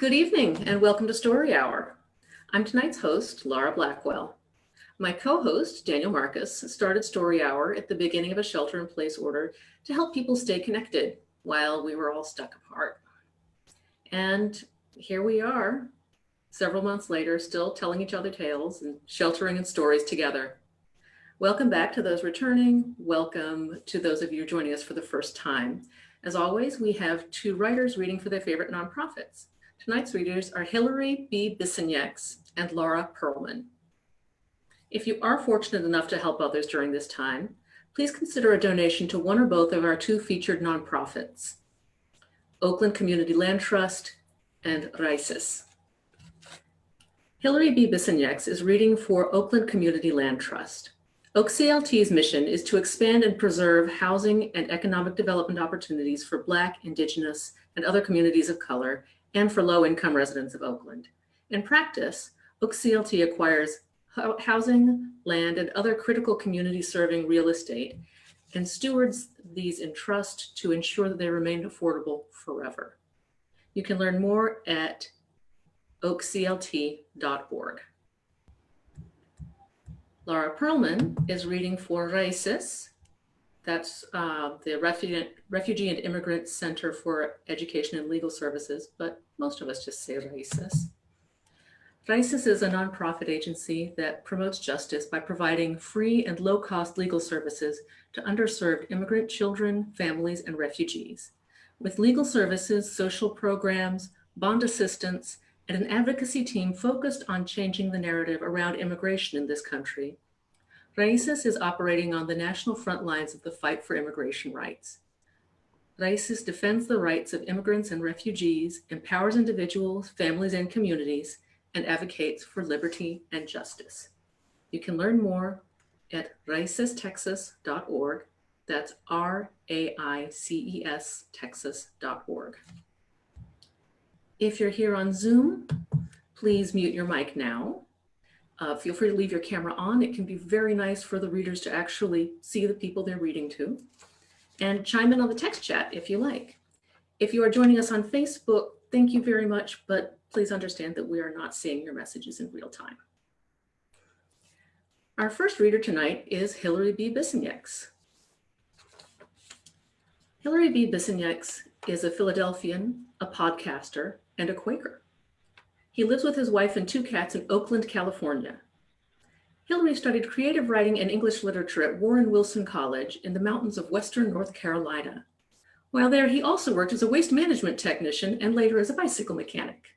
Good evening and welcome to Story Hour. I'm tonight's host, Laura Blackwell. My co-host, Daniel Marcus, started Story Hour at the beginning of a shelter-in-place order to help people stay connected while we were all stuck apart. And here we are, several months later, still telling each other tales and sheltering in stories together. Welcome back to those returning. Welcome to those of you joining us for the first time. As always, we have two writers reading for their favorite nonprofits. Tonight's readers are Hilary B. Bisienieks and Laura Pearlman. If you are fortunate enough to help others during this time, please consider a donation to one or both of our two featured nonprofits, Oakland Community Land Trust and RISIS. Hilary B. Bisienieks is reading for Oakland Community Land Trust. OCLT's mission is to expand and preserve housing and economic development opportunities for Black, Indigenous, and other communities of color, and for low-income residents of Oakland. In practice, OCLT acquires housing, land, and other critical community-serving real estate and stewards these in trust to ensure that they remain affordable forever. You can learn more at oakclt.org. Laura Pearlman is reading for RISIS. That's the Refugee and Immigrant Center for Education and Legal Services, but most of us just say RISIS. RISIS is a nonprofit agency that promotes justice by providing free and low-cost legal services to underserved immigrant children, families, and refugees. With legal services, social programs, bond assistance, and an advocacy team focused on changing the narrative around immigration in this country, RISIS is operating on the national front lines of the fight for immigration rights. RISIS defends the rights of immigrants and refugees, empowers individuals, families, and communities, and advocates for liberty and justice. You can learn more at risistexas.org. That's RAICES Texas.org. If you're here on Zoom, please mute your mic now. Feel free to leave your camera on. It can be very nice for the readers to actually see the people they're reading to. And chime in on the text chat if you like. If you are joining us on Facebook, thank you very much, but please understand that we are not seeing your messages in real time. Our first reader tonight is Hilary B. Bisienieks. Hilary B. Bisienieks is a Philadelphian, a podcaster, and a Quaker. He lives with his wife and two cats in Oakland, California. Hilary studied creative writing and English literature at Warren Wilson College in the mountains of Western North Carolina. While there, he also worked as a waste management technician and later as a bicycle mechanic.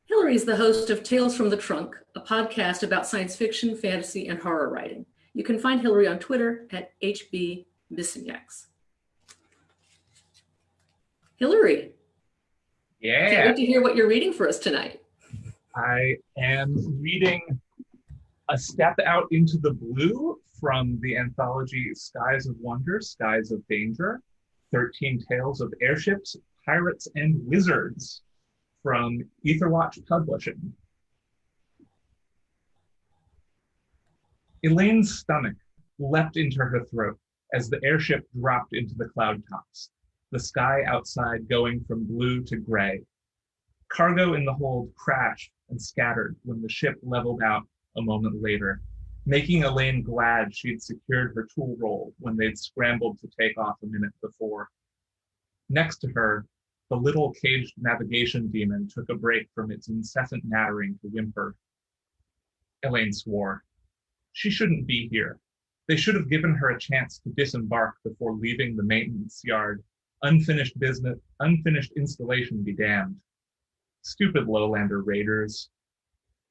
Hilary is the host of Tales from the Trunk, a podcast about science fiction, fantasy, and horror writing. You can find Hilary on Twitter at HB_Bisienieks. Hilary. Yeah. Can't wait to hear what you're reading for us tonight. I am reading A Step Out into the Blue from the anthology Skies of Wonder, Skies of Danger, 13 Tales of Airships, Pirates, and Wizards from Etherwatch Publishing. Elaine's stomach leapt into her throat as the airship dropped into the cloud tops, the sky outside going from blue to gray. Cargo in the hold crashed and scattered when the ship leveled out a moment later, making Elaine glad she'd secured her tool roll when they'd scrambled to take off a minute before. Next to her, the little caged navigation demon took a break from its incessant nattering to whimper. Elaine swore. She shouldn't be here. They should have given her a chance to disembark before leaving the maintenance yard. Unfinished business, unfinished installation be damned. Stupid lowlander raiders.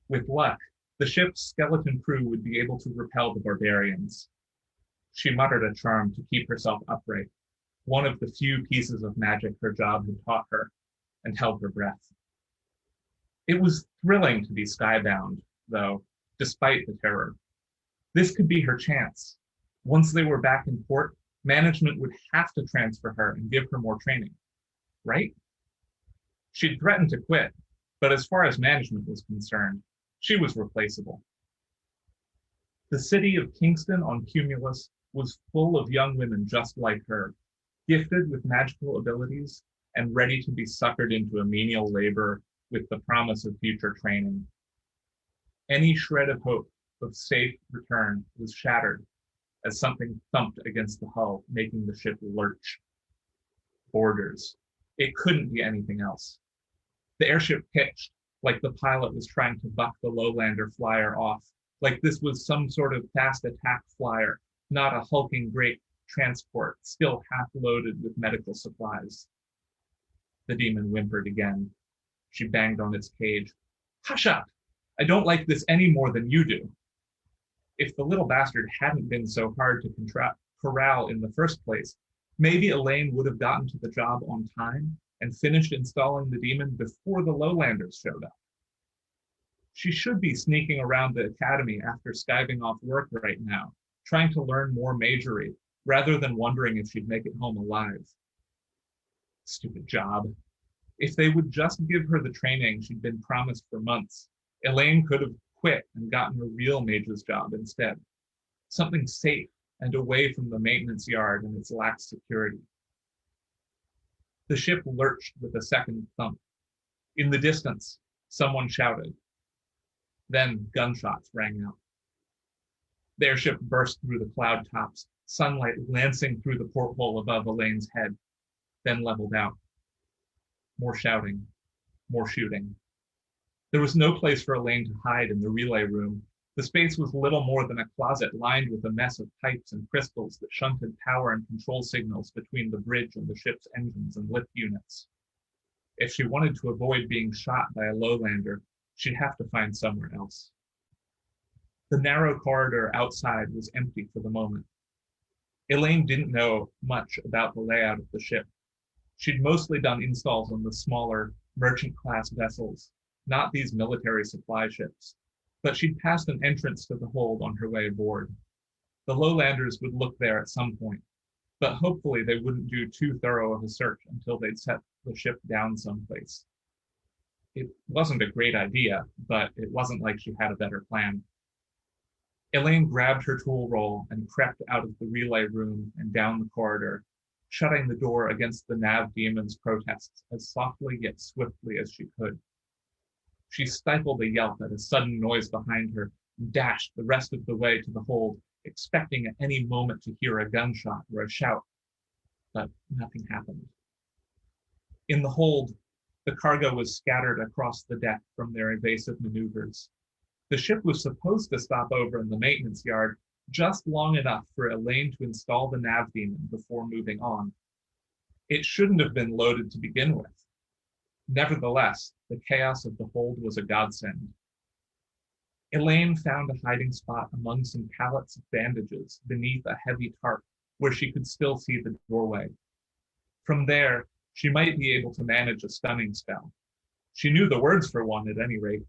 With luck, the ship's skeleton crew would be able to repel the barbarians. She muttered a charm to keep herself upright, one of the few pieces of magic her job had taught her, and held her breath. It was thrilling to be skybound, though, despite the terror. This could be her chance. Once they were back in port, management would have to transfer her and give her more training, right? She'd threatened to quit, but as far as management was concerned, she was replaceable. The city of Kingston on Cumulus was full of young women just like her, gifted with magical abilities and ready to be suckered into a menial labor with the promise of future training. Any shred of hope of safe return was shattered as something thumped against the hull, making the ship lurch. Borders. It couldn't be anything else. The airship pitched, like the pilot was trying to buck the lowlander flyer off, like this was some sort of fast attack flyer, not a hulking great transport, still half loaded with medical supplies. The demon whimpered again. She banged on its cage. Hush up! I don't like this any more than you do. If the little bastard hadn't been so hard to corral in the first place, maybe Elaine would have gotten to the job on time and finished installing the demon before the lowlanders showed up. She should be sneaking around the academy after skiving off work right now, trying to learn more magery, rather than wondering if she'd make it home alive. Stupid job. If they would just give her the training she'd been promised for months, Elaine could have quit and gotten a real mage's job instead. Something safe and away from the maintenance yard and its lax security. The ship lurched with a second thump. In the distance, someone shouted. Then gunshots rang out. The airship burst through the cloud tops, sunlight lancing through the porthole above Elaine's head, then leveled out. More shouting, more shooting. There was no place for Elaine to hide in the relay room. The space was little more than a closet lined with a mess of pipes and crystals that shunted power and control signals between the bridge and the ship's engines and lift units. If she wanted to avoid being shot by a lowlander, she'd have to find somewhere else. The narrow corridor outside was empty for the moment. Elaine didn't know much about the layout of the ship. She'd mostly done installs on the smaller merchant-class vessels, not these military supply ships, but she'd passed an entrance to the hold on her way aboard. The lowlanders would look there at some point, but hopefully they wouldn't do too thorough of a search until they'd set the ship down someplace. It wasn't a great idea, but it wasn't like she had a better plan. Elaine grabbed her tool roll and crept out of the relay room and down the corridor, shutting the door against the nav demon's protests as softly yet swiftly as she could. She stifled a yelp at a sudden noise behind her and dashed the rest of the way to the hold, expecting at any moment to hear a gunshot or a shout, but nothing happened. In the hold, the cargo was scattered across the deck from their evasive maneuvers. The ship was supposed to stop over in the maintenance yard just long enough for Elaine to install the nav demon before moving on. It shouldn't have been loaded to begin with. Nevertheless, the chaos of the hold was a godsend. Elaine found a hiding spot among some pallets of bandages beneath a heavy tarp where she could still see the doorway. From there, she might be able to manage a stunning spell. She knew the words for one at any rate.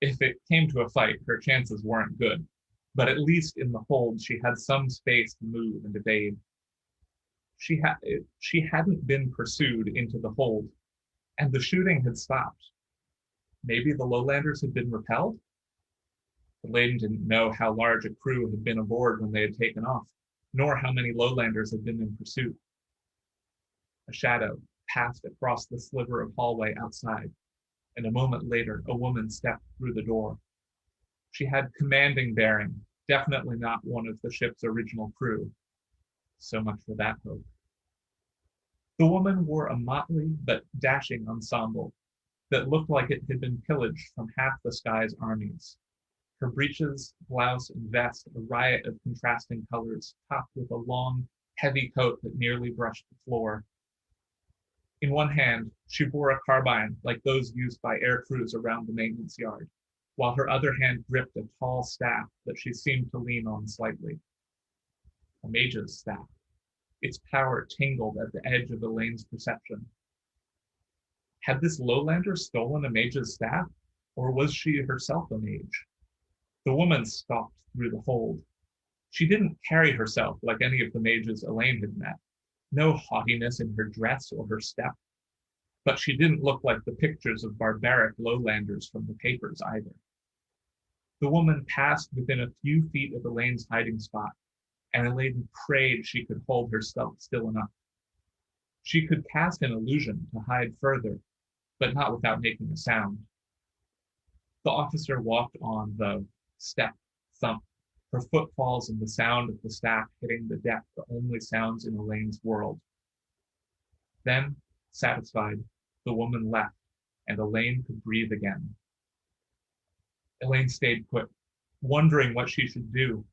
If it came to a fight, her chances weren't good, but at least in the hold, she had some space to move and evade. She hadn't been pursued into the hold, and the shooting had stopped. Maybe the lowlanders had been repelled? Elaine didn't know how large a crew had been aboard when they had taken off, nor how many lowlanders had been in pursuit. A shadow passed across the sliver of hallway outside, and a moment later, a woman stepped through the door. She had commanding bearing, definitely not one of the ship's original crew. So much for that hope. The woman wore a motley but dashing ensemble that looked like it had been pillaged from half the sky's armies. Her breeches, blouse, and vest a riot of contrasting colors, topped with a long, heavy coat that nearly brushed the floor. In one hand, she bore a carbine like those used by air crews around the maintenance yard, while her other hand gripped a tall staff that she seemed to lean on slightly. A mage's staff. Its power tingled at the edge of Elaine's perception. Had this lowlander stolen a mage's staff, or was she herself a mage? The woman stalked through the hold. She didn't carry herself like any of the mages Elaine had met. No haughtiness in her dress or her step. But she didn't look like the pictures of barbaric lowlanders from the papers either. The woman passed within a few feet of Elaine's hiding spot, and Elaine prayed she could hold herself still enough. She could cast an illusion to hide further, but not without making a sound. The officer walked on, though, step, thump, her footfalls and the sound of the staff hitting the deck, the only sounds in Elaine's world. Then, satisfied, the woman left, and Elaine could breathe again. Elaine stayed put, wondering what she should do.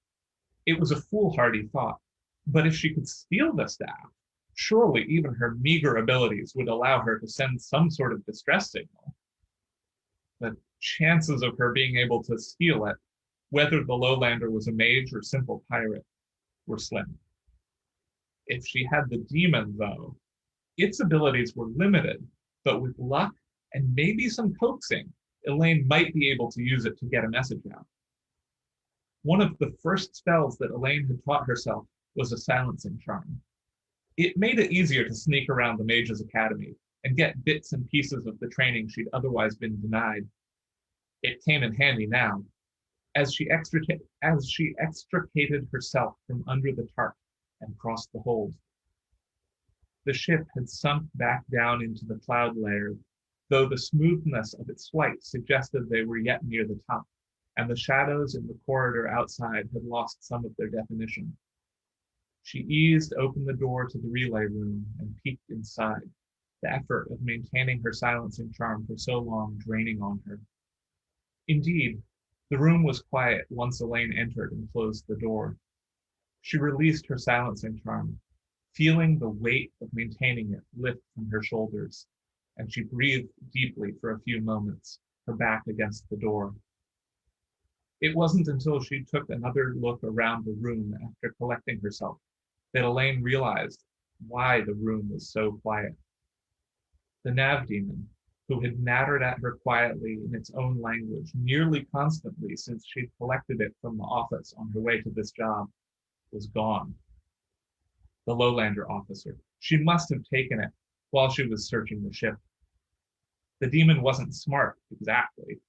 It was a foolhardy thought, but if she could steal the staff, surely even her meager abilities would allow her to send some sort of distress signal. The chances of her being able to steal it, whether the lowlander was a mage or simple pirate, were slim. If she had the demon, though, its abilities were limited, but with luck and maybe some coaxing, Elaine might be able to use it to get a message out. One of the first spells that Elaine had taught herself was a silencing charm. It made it easier to sneak around the Mage's Academy and get bits and pieces of the training she'd otherwise been denied. It came in handy now, as she extricated herself from under the tarp and crossed the hold. The ship had sunk back down into the cloud layer, though the smoothness of its flight suggested they were yet near the top, and the shadows in the corridor outside had lost some of their definition. She eased open the door to the relay room and peeked inside, the effort of maintaining her silencing charm for so long draining on her. Indeed, the room was quiet once Elaine entered and closed the door. She released her silencing charm, feeling the weight of maintaining it lift from her shoulders, and she breathed deeply for a few moments, her back against the door. It wasn't until she took another look around the room after collecting herself that Elaine realized why the room was so quiet. The nav demon, who had nattered at her quietly in its own language nearly constantly since she'd collected it from the office on her way to this job, was gone. The lowlander officer, she must have taken it while she was searching the ship. The demon wasn't smart, exactly.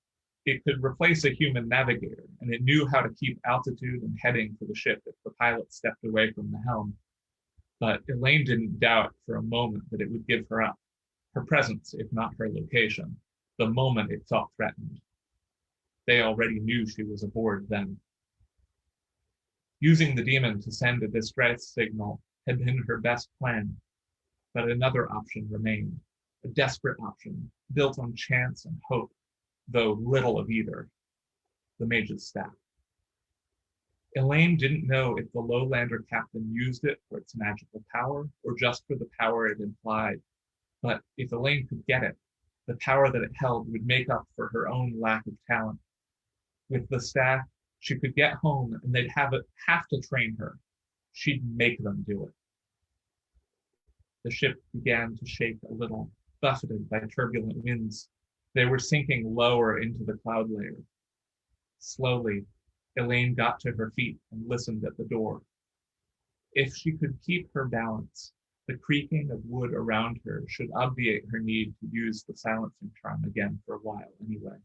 It could replace a human navigator, and it knew how to keep altitude and heading for the ship if the pilot stepped away from the helm. But Elaine didn't doubt for a moment that it would give her up, her presence, if not her location, the moment it felt threatened. They already knew she was aboard then. Using the demon to send a distress signal had been her best plan, but another option remained, a desperate option, built on chance and hope, though little of either: the mage's staff. Elaine didn't know if the lowlander captain used it for its magical power or just for the power it implied, but if Elaine could get it, the power that it held would make up for her own lack of talent. With the staff, she could get home and they'd have to train her. She'd make them do it. The ship began to shake a little, buffeted by turbulent winds. They were sinking lower into the cloud layer. Slowly, Elaine got to her feet and listened at the door. If she could keep her balance, the creaking of wood around her should obviate her need to use the silencing charm again for a while anyway.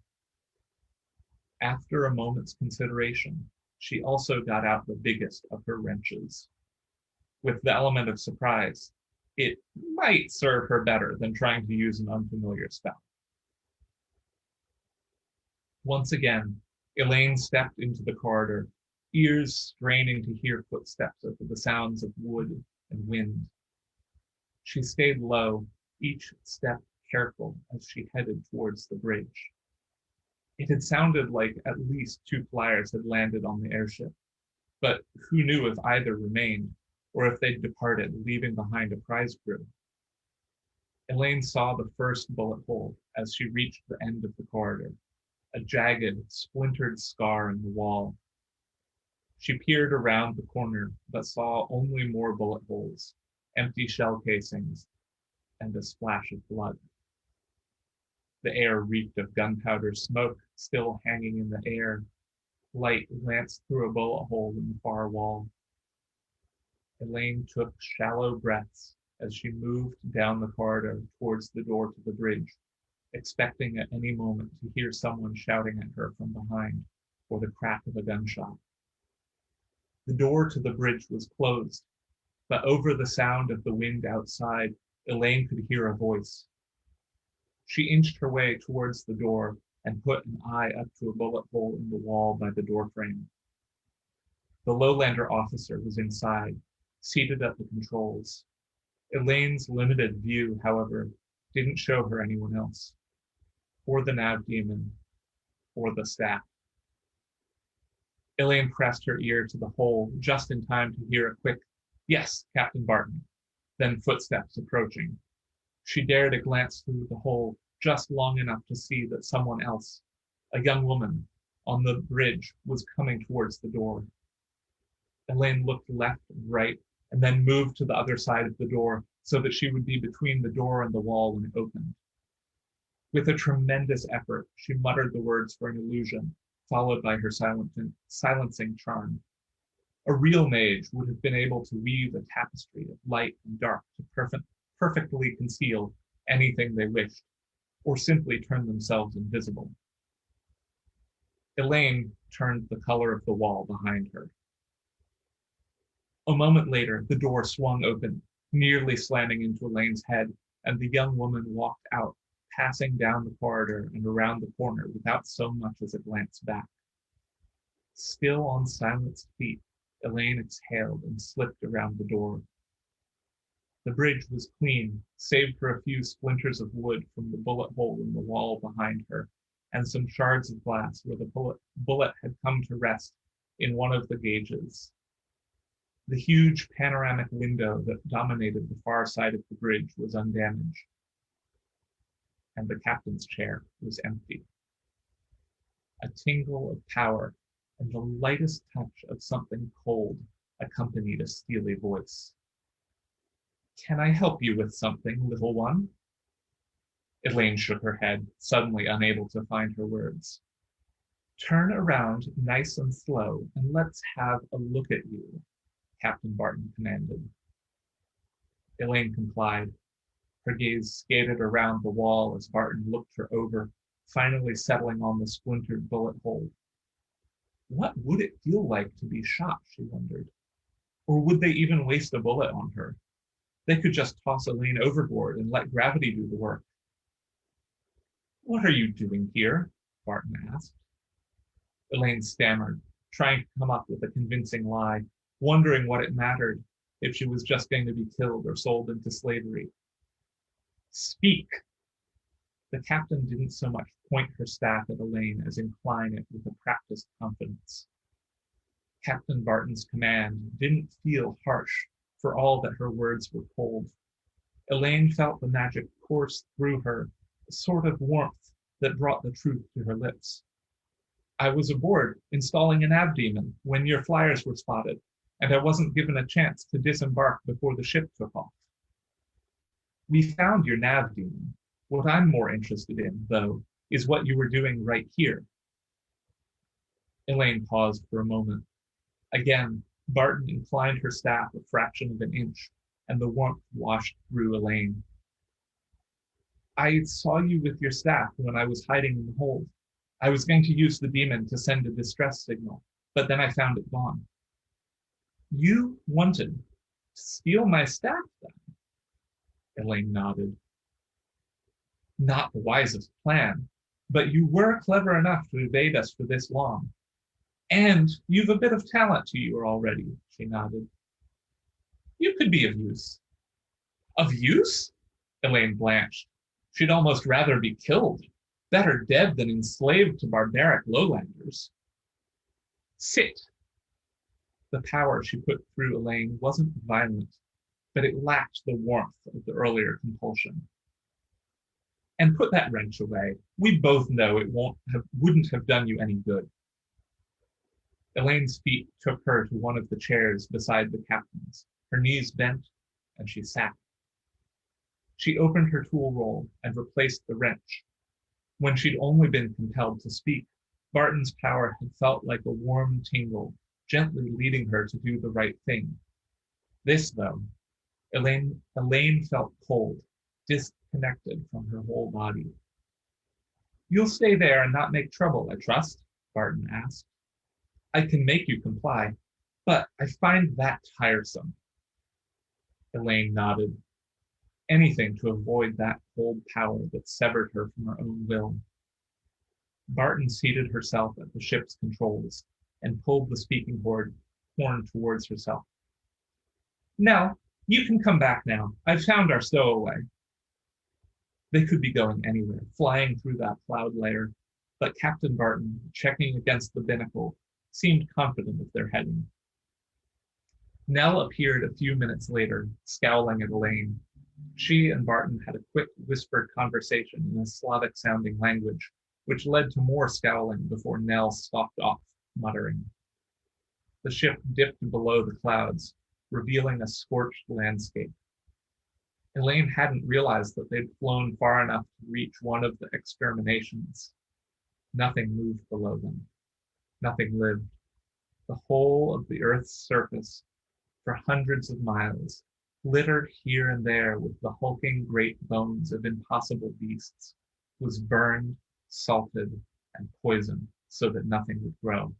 After a moment's consideration, she also got out the biggest of her wrenches. With the element of surprise, it might serve her better than trying to use an unfamiliar spell. Once again, Elaine stepped into the corridor, ears straining to hear footsteps over the sounds of wood and wind. She stayed low, each step careful as she headed towards the bridge. It had sounded like at least 2 flyers had landed on the airship, but who knew if either remained or if they'd departed, leaving behind a prize crew. Elaine saw the first bullet hole as she reached the end of the corridor, a jagged, splintered scar in the wall. She peered around the corner, but saw only more bullet holes, empty shell casings, and a splash of blood. The air reeked of gunpowder smoke still hanging in the air. Light glanced through a bullet hole in the far wall. Elaine took shallow breaths as she moved down the corridor towards the door to the bridge, expecting at any moment to hear someone shouting at her from behind or the crack of a gunshot. The door to the bridge was closed, but over the sound of the wind outside, Elaine could hear a voice. She inched her way towards the door and put an eye up to a bullet hole in the wall by the doorframe. The Lowlander officer was inside, seated at the controls. Elaine's limited view, however, didn't show her anyone else, or the nav demon, or the staff. Elaine pressed her ear to the hole just in time to hear a quick, "Yes, Captain Barton," then footsteps approaching. She dared a glance through the hole just long enough to see that someone else, a young woman, on the bridge was coming towards the door. Elaine looked left and right and then moved to the other side of the door so that she would be between the door and the wall when it opened. With a tremendous effort, she muttered the words for an illusion, followed by her silencing charm. A real mage would have been able to weave a tapestry of light and dark to perfectly conceal anything they wished, or simply turn themselves invisible. Elaine turned the color of the wall behind her. A moment later, the door swung open, nearly slamming into Elaine's head, and the young woman walked out, passing down the corridor and around the corner without so much as a glance back. Still on silenced feet, Elaine exhaled and slipped around the door. The bridge was clean, save for a few splinters of wood from the bullet hole in the wall behind her, and some shards of glass where the bullet had come to rest in one of the gauges. The huge panoramic window that dominated the far side of the bridge was undamaged, and the captain's chair was empty. A tingle of power and the lightest touch of something cold accompanied a steely voice. "Can I help you with something, little one?" Elaine shook her head, suddenly unable to find her words. "Turn around nice and slow, and let's have a look at you," Captain Barton commanded. Elaine complied. Her gaze skated around the wall as Barton looked her over, finally settling on the splintered bullet hole. What would it feel like to be shot, she wondered. Or would they even waste a bullet on her? They could just toss Elaine overboard and let gravity do the work. "What are you doing here?" Barton asked. Elaine stammered, trying to come up with a convincing lie, wondering what it mattered if she was just going to be killed or sold into slavery. "Speak!" The captain didn't so much point her staff at Elaine as incline it with a practiced confidence. Captain Barton's command didn't feel harsh for all that her words were cold. Elaine felt the magic course through her, a sort of warmth that brought the truth to her lips. "I was aboard installing an abdemon when your flyers were spotted, and I wasn't given a chance to disembark before the ship took off. We found your nav demon. What I'm more interested in, though, is what you were doing right here." Elaine paused for a moment. Again, Barton inclined her staff a fraction of an inch, and the warmth washed through Elaine. "I saw you with your staff when I was hiding in the hold. I was going to use the demon to send a distress signal, but then I found it gone." "You wanted to steal my staff, then?" Elaine nodded. "Not the wisest plan, but you were clever enough to evade us for this long. And you've a bit of talent to you already," she nodded. "You could be of use." "Of use?" Elaine blanched. She'd almost rather be killed. Better dead than enslaved to barbaric lowlanders. "Sit." The power she put through Elaine wasn't violent, but it lacked the warmth of the earlier compulsion. "And put that wrench away. We both know it wouldn't have done you any good." Elaine's feet took her to one of the chairs beside the captain's. Her knees bent, and she sat. She opened her tool roll and replaced the wrench. When she'd only been compelled to speak, Barton's power had felt like a warm tingle, gently leading her to do the right thing. This, though, Elaine felt cold, disconnected from her whole body. "You'll stay there and not make trouble, I trust?" Barton asked. "I can make you comply, but I find that tiresome." Elaine nodded. anything to avoid that cold power that severed her from her own will. Barton seated herself at the ship's controls and pulled the speaking horn towards herself. Nell, you can come back now. I've found our stowaway. They could be going anywhere, flying through that cloud layer, but Captain Barton, checking against the binnacle, seemed confident of their heading. Nell appeared a few minutes later, scowling at Elaine. She and Barton had a quick, whispered conversation in a Slavic-sounding language, which led to more scowling before Nell stalked off, muttering. The ship dipped below the clouds, revealing a scorched landscape. Elaine hadn't realized that they'd flown far enough to reach one of the exterminations. Nothing moved below them. Nothing lived. The whole of the Earth's surface, for hundreds of miles, littered here and there with the hulking great bones of impossible beasts, was burned, salted, and poisoned so that nothing would grow.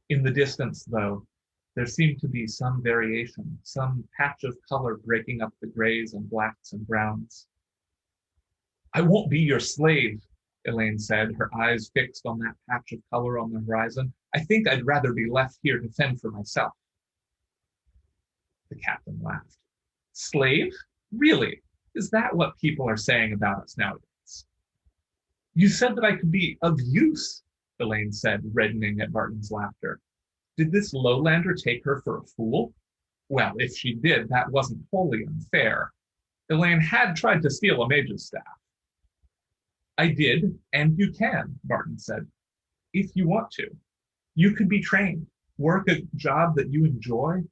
In the distance, though, there seemed to be some variation, some patch of color breaking up the grays and blacks and browns. I won't be your slave, Elaine said, her eyes fixed on that patch of color on the horizon. I think I'd rather be left here to fend for myself. The captain laughed. Slave? Really? Is that what people are saying about us nowadays? You said that I could be of use, Elaine said, reddening at Barton's laughter. Did this lowlander take her for a fool? Well, if she did, that wasn't wholly unfair. Elaine had tried to steal a mage's staff. I did, and you can, Barton said, if you want to. You could be trained, work a job that you enjoy,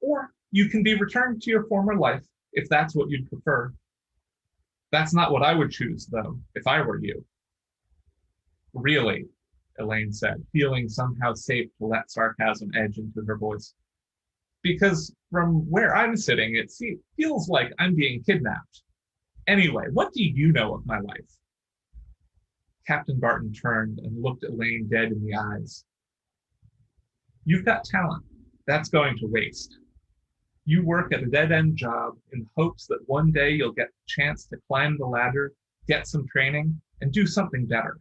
or you can be returned to your former life if that's what you'd prefer. That's not what I would choose, though, if I were you. Really, Elaine said, feeling somehow safe to let sarcasm edge into her voice. Because from where I'm sitting, it feels like I'm being kidnapped. Anyway, what do you know of my life? Captain Barton turned and looked Elaine dead in the eyes. You've got talent. That's going to waste. You work at a dead-end job in hopes that one day you'll get the chance to climb the ladder, get some training, and do something better.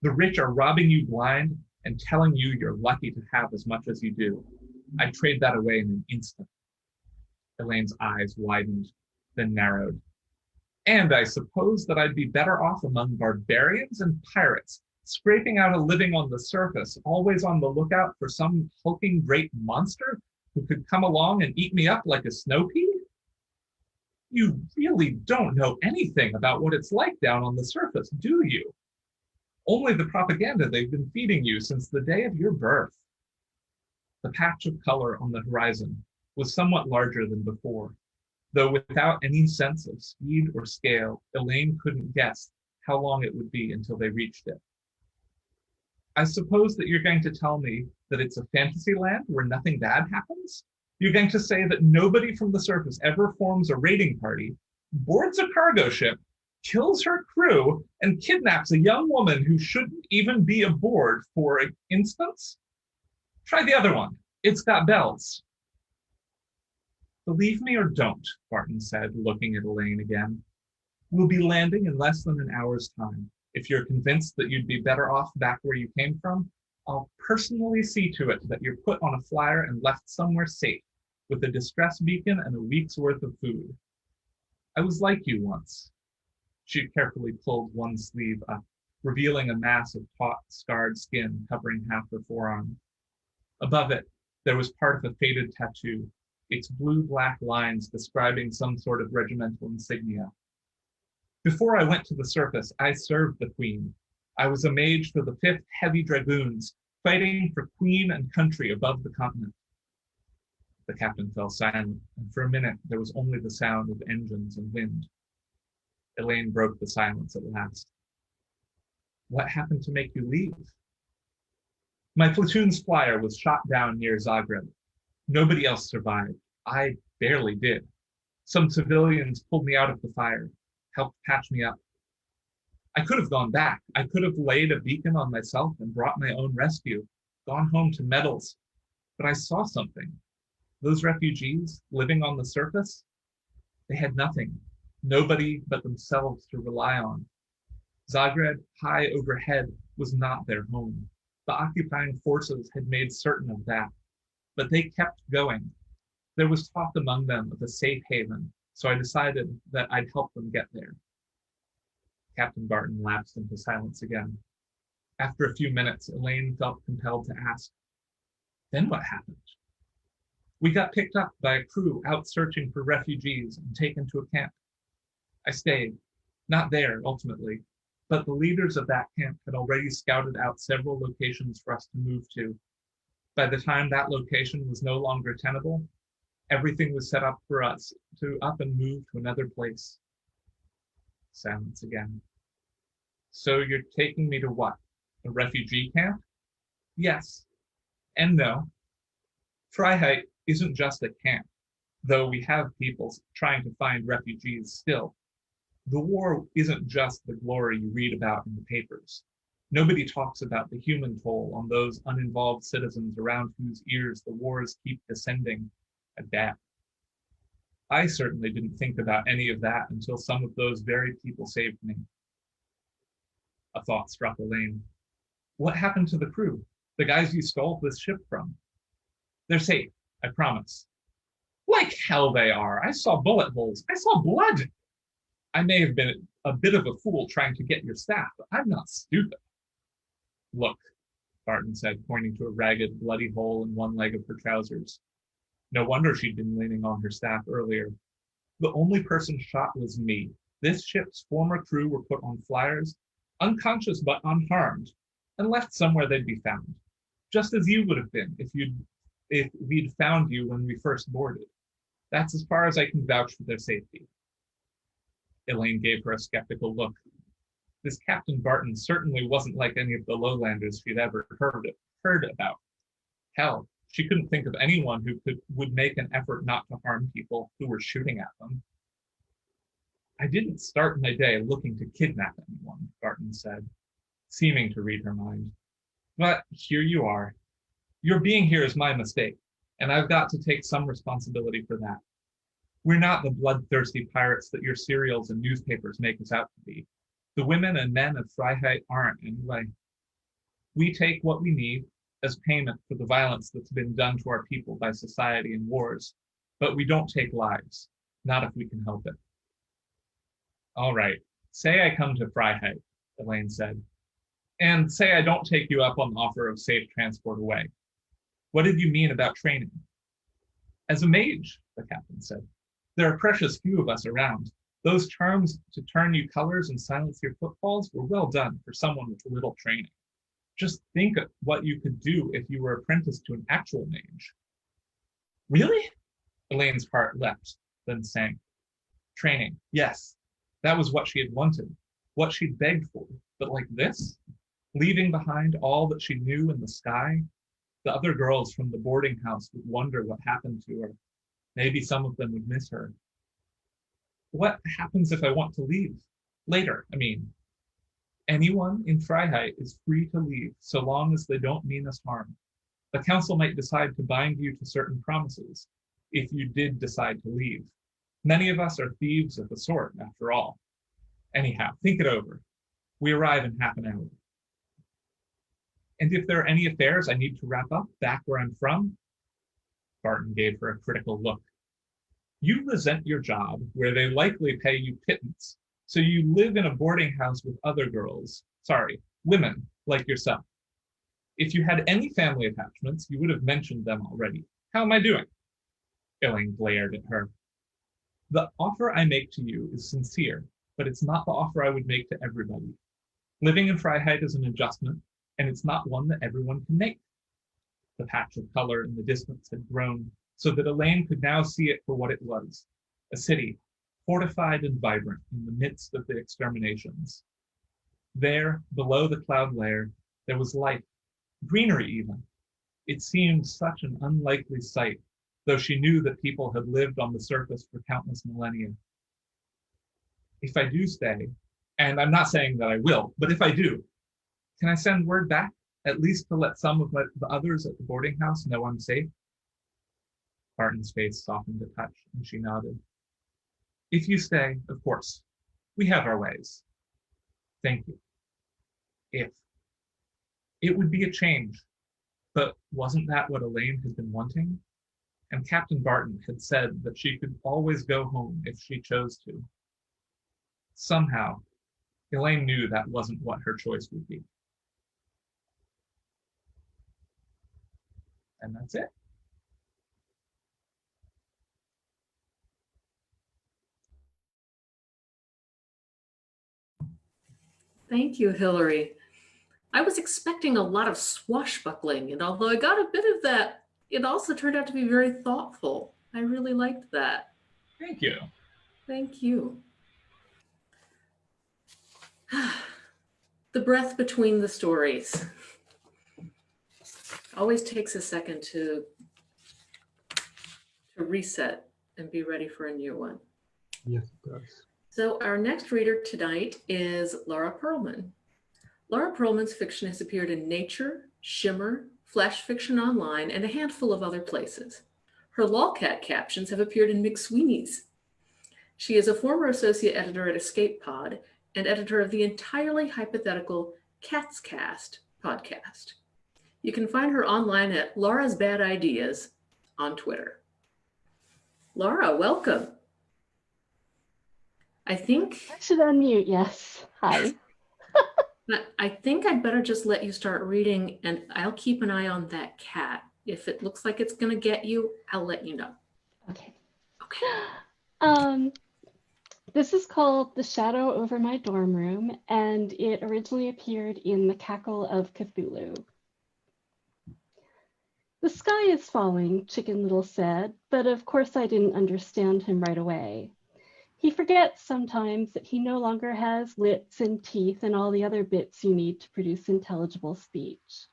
The rich are robbing you blind and telling you you're lucky to have as much as you do. I'd trade that away in an instant. Elaine's eyes widened, then narrowed. And I suppose that I'd be better off among barbarians and pirates, scraping out a living on the surface, always on the lookout for some hulking great monster who could come along and eat me up like a snow pea? You really don't know anything about what it's like down on the surface, do you? Only the propaganda they've been feeding you since the day of your birth. The patch of color on the horizon was somewhat larger than before, though without any sense of speed or scale, Elaine couldn't guess how long it would be until they reached it. I suppose that you're going to tell me that it's a fantasy land where nothing bad happens? You're going to say that nobody from the surface ever forms a raiding party, boards a cargo ship, kills her crew, and kidnaps a young woman who shouldn't even be aboard, for instance? Try the other one. It's got bells. Believe me or don't, Barton said, looking at Elaine again. We'll be landing in less than an hour's time. If you're convinced that you'd be better off back where you came from, I'll personally see to it that you're put on a flyer and left somewhere safe, with a distress beacon and a week's worth of food. I was like you once. She carefully pulled one sleeve up, revealing a mass of taut, scarred skin covering half her forearm. Above it, there was part of a faded tattoo, its blue-black lines describing some sort of regimental insignia. Before I went to the surface, I served the Queen. I was a mage for the 5th Heavy Dragoons, fighting for Queen and country above the continent. The captain fell silent, and for a minute there was only the sound of engines and wind. Elaine broke the silence at last. What happened to make you leave? My platoon's flyer was shot down near Zagreb. Nobody else survived. I barely did. Some civilians pulled me out of the fire, helped patch me up. I could have gone back. I could have laid a beacon on myself and brought my own rescue, gone home to medals. But I saw something. Those refugees living on the surface, They had nothing, nobody but themselves to rely on. Zagreb, high overhead, was not their home. The occupying forces had made certain of that, but they kept going. There was talk among them of a safe haven, so I decided that I'd help them get there. Captain Barton lapsed into silence again. After a few minutes, Elaine felt compelled to ask, then what happened? We got picked up by a crew out searching for refugees and taken to a camp. I stayed, not there ultimately, but the leaders of that camp had already scouted out several locations for us to move to. By the time that location was no longer tenable, everything was set up for us to up and move to another place. Silence again. So you're taking me to what? A refugee camp? Yes. And no. Freiheit isn't just a camp, though we have people trying to find refugees still. The war isn't just the glory you read about in the papers. Nobody talks about the human toll on those uninvolved citizens around whose ears the wars keep descending a death. I certainly didn't think about any of that until some of those very people saved me. A thought struck Elaine. What happened to the crew? The guys you stole this ship from? They're safe, I promise. Like hell they are. I saw bullet holes. I saw blood. I may have been a bit of a fool trying to get your staff, but I'm not stupid. Look, Barton said, pointing to a ragged, bloody hole in one leg of her trousers. No wonder she'd been leaning on her staff earlier. The only person shot was me. This ship's former crew were put on flyers, unconscious but unharmed, and left somewhere they'd be found, just as you would have been if we'd found you when we first boarded. That's as far as I can vouch for their safety. Elaine gave her a skeptical look. This Captain Barton certainly wasn't like any of the lowlanders she'd ever heard about. Hell, she couldn't think of anyone who would make an effort not to harm people who were shooting at them. I didn't start my day looking to kidnap anyone, Barton said, seeming to read her mind. But here you are. Your being here is my mistake, and I've got to take some responsibility for that. We're not the bloodthirsty pirates that your serials and newspapers make us out to be. The women and men of Freiheit aren't anyway. We take what we need as payment for the violence that's been done to our people by society and wars, but we don't take lives, not if we can help it. All right, say I come to Freiheit, Elaine said, and say I don't take you up on the offer of safe transport away. What did you mean about training? As a mage, the captain said. There are precious few of us around. Those charms to turn you colors and silence your footfalls were well done for someone with little training. Just think of what you could do if you were apprenticed to an actual mage. Really? Elaine's heart leapt, then sank. Training, yes. That was what she had wanted, what she'd begged for. But like this? Leaving behind all that she knew in the sky? The other girls from the boarding house would wonder what happened to her. Maybe some of them would miss her. What happens if I want to leave? Later, I mean. Anyone in Freiheit is free to leave so long as they don't mean us harm. The council might decide to bind you to certain promises if you did decide to leave. Many of us are thieves of the sort, after all. Anyhow, think it over. We arrive in half an hour. And if there are any affairs I need to wrap up back where I'm from? Barton gave her a critical look. You resent your job, where they likely pay you pittance, so you live in a boarding house with other women like yourself. If you had any family attachments, you would have mentioned them already. How am I doing? Elaine glared at her. The offer I make to you is sincere, but it's not the offer I would make to everybody. Living in Freiheit is an adjustment, and it's not one that everyone can make. The patch of color in the distance had grown so that Elaine could now see it for what it was, a city, fortified and vibrant in the midst of the exterminations. There, below the cloud layer, there was life, greenery even. It seemed such an unlikely sight, though she knew that people had lived on the surface for countless millennia. If I do stay, and I'm not saying that I will, but if I do, can I send word back, at least to let some of the others at the boarding house know I'm safe? Barton's face softened a touch, and she nodded. If you stay, of course, we have our ways. Thank you. If. It would be a change, but wasn't that what Elaine had been wanting? And Captain Barton had said that she could always go home if she chose to. Somehow, Elaine knew that wasn't what her choice would be. And that's it. Thank you, Hilary. I was expecting a lot of swashbuckling, and although I got a bit of that, it also turned out to be very thoughtful. I really liked that. Thank you. Thank you. The breath between the stories. Always takes a second to reset and be ready for a new one. Yes, it does. So our next reader tonight is Laura Pearlman. Laura Pearlman's fiction has appeared in Nature, Shimmer, Flash Fiction Online, and a handful of other places. Her lolcat captions have appeared in McSweeney's. She is a former associate editor at Escape Pod and editor of the entirely hypothetical Cat's Cast podcast. You can find her online at Laura's Bad Ideas on Twitter. Laura, welcome. I think I should unmute, yes. Hi. I think I'd better just let you start reading, and I'll keep an eye on that cat. If it looks like it's going to get you, I'll let you know. Okay. Okay. This is called The Shadow Over My Dorm Room, and it originally appeared in The Cackle of Cthulhu. The sky is falling, Chicken Little said, but of course I didn't understand him right away. He forgets sometimes that he no longer has lips and teeth and all the other bits you need to produce intelligible speech.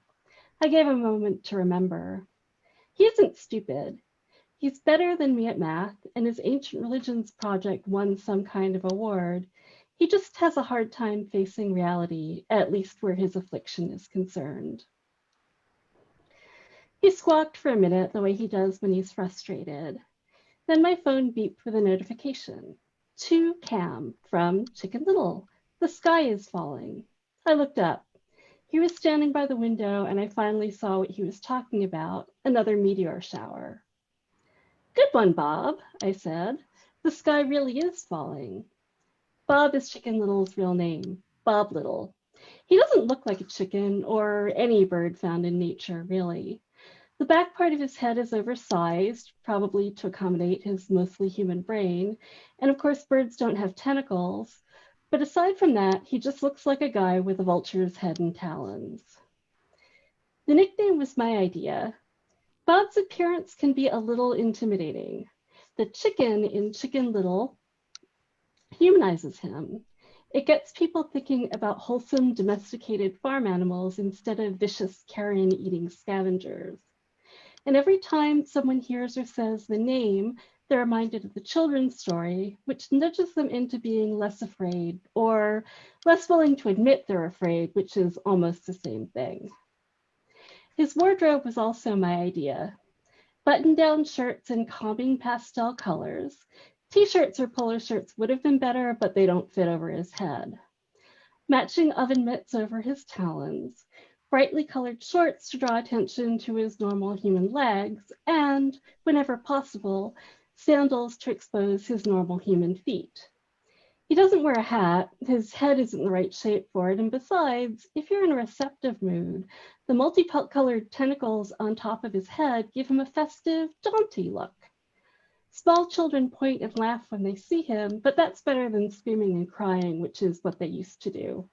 I gave him a moment to remember. He isn't stupid. He's better than me at math, and his ancient religions project won some kind of award. He just has a hard time facing reality, at least where his affliction is concerned. He squawked for a minute the way he does when he's frustrated. Then my phone beeped with a notification. To Cam from Chicken Little. The sky is falling. I looked up. He was standing by the window, and I finally saw what he was talking about, another meteor shower. Good one, Bob, I said. The sky really is falling. Bob is Chicken Little's real name, Bob Little. He doesn't look like a chicken or any bird found in nature, really. The back part of his head is oversized, probably to accommodate his mostly human brain. And of course, birds don't have tentacles. But aside from that, he just looks like a guy with a vulture's head and talons. The nickname was my idea. Bob's appearance can be a little intimidating. The chicken in Chicken Little humanizes him. It gets people thinking about wholesome domesticated farm animals instead of vicious carrion-eating scavengers. And every time someone hears or says the name, they're reminded of the children's story, which nudges them into being less afraid or less willing to admit they're afraid, which is almost the same thing. His wardrobe was also my idea. Button-down shirts in calming pastel colors. T-shirts or polo shirts would have been better, but they don't fit over his head. Matching oven mitts over his talons. Brightly colored shorts to draw attention to his normal human legs, and, whenever possible, sandals to expose his normal human feet. He doesn't wear a hat, his head isn't the right shape for it, and besides, if you're in a receptive mood, the multicolored tentacles on top of his head give him a festive, jaunty look. Small children point and laugh when they see him, but that's better than screaming and crying, which is what they used to do.